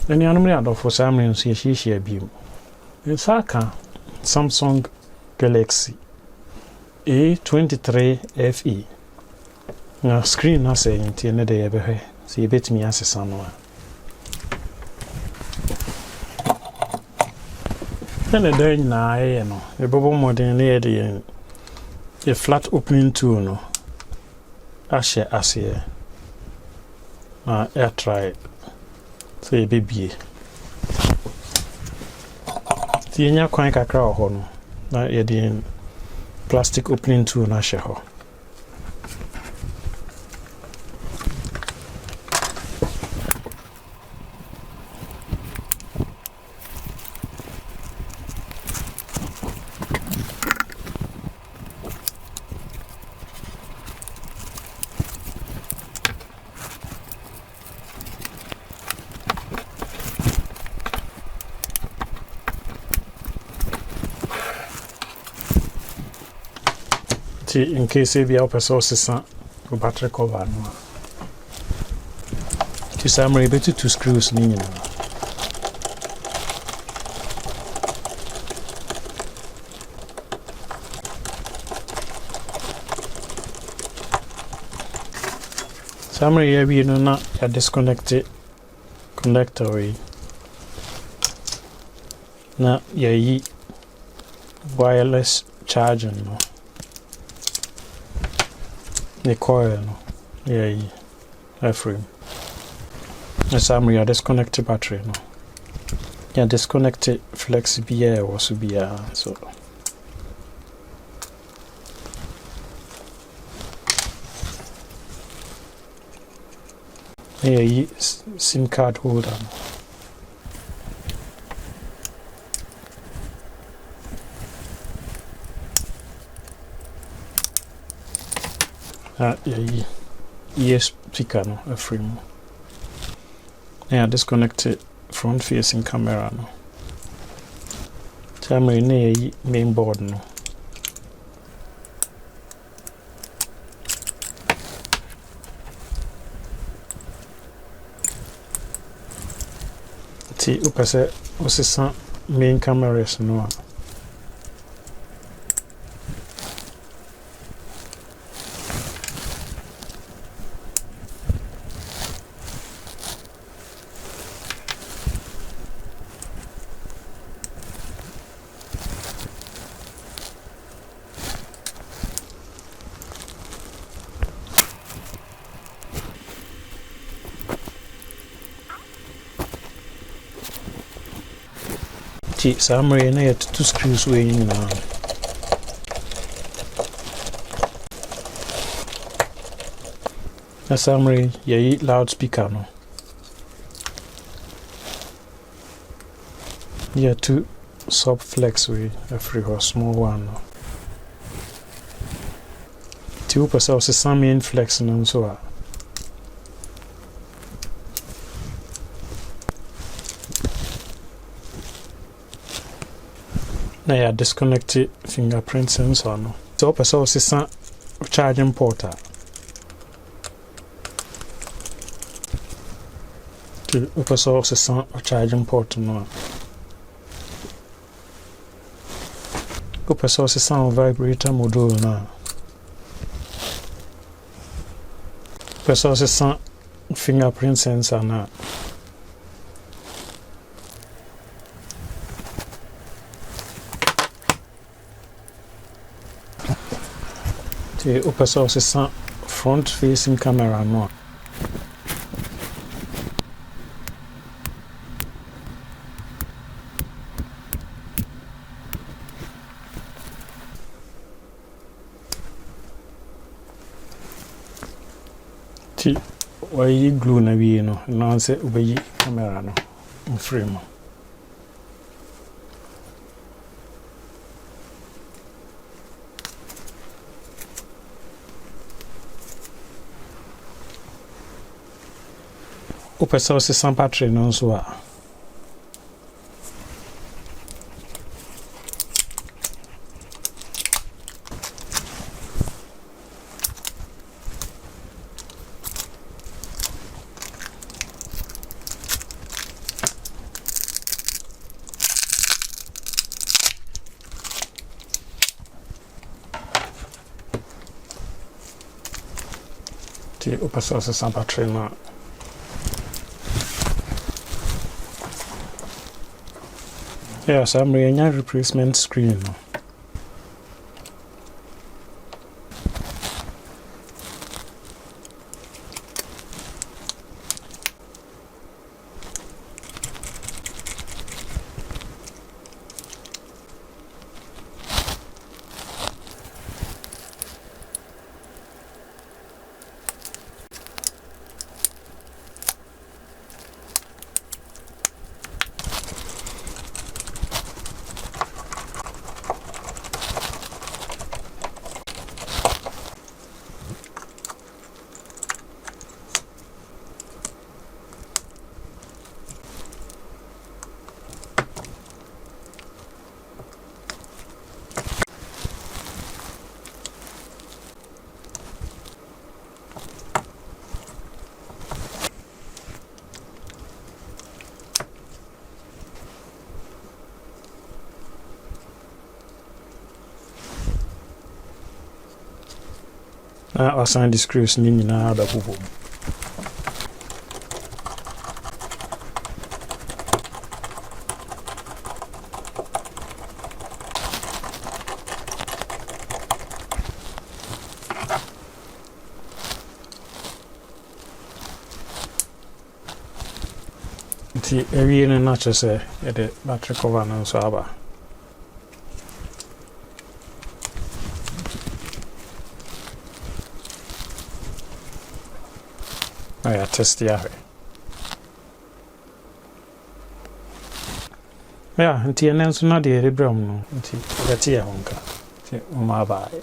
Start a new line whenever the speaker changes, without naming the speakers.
Any animal for Samuel she beam. In Saka, Samsung Galaxy S23 FE. Now screen na say in the day ever see bit me as a somewhere. Then a day na no a bubble modern lady a flat opening tool no ashe here. Air try say baby. The nya kwan kakra ho no na ye the plastic opening tool na she ho. In case if you have a source, battery cover. To summary, better two screws. Summary, you know, not a disconnected connector. Now, yeah, wireless charging. No. The coil, no. Yeah, frame. The summary, a disconnected battery, no. Yeah, disconnected flexible or subia, so. Yeah, SIM card holder. Yeah, yes, speaker no, a frame. Yeah, disconnected front facing camera no. Camera ne main board no. Ti upase osisa main cameras no. Summary na yet two screws weighing now. A summary, yeah, loudspeaker no. Yeah, two sub flex way a free or small one no. 2% of some main flex no so. Now yeah, disconnected fingerprint sensor no. So person is charging port. To person is charging port no. Person is vibrator module no. Person is fingerprint sensor no. The upper source is front facing camera no. Ti why glue na we no now say ubeyi camera no in frame. Upesa ose san battery no so a nti wopɛ sɛ ɔsesa battery no a yeah, saa mmerɛ yɛnya replacement screen no asan the screws ni nyinaa bɛbobɔ mu nti awie no na kyerɛ sɛ yɛde battery cover no nso aba I test ahwɛ yeah nti ɛnɛ nso na deɛ yɛde brɛ mu no nti yɛte yɛ ho nka nti ɔma abaeɛ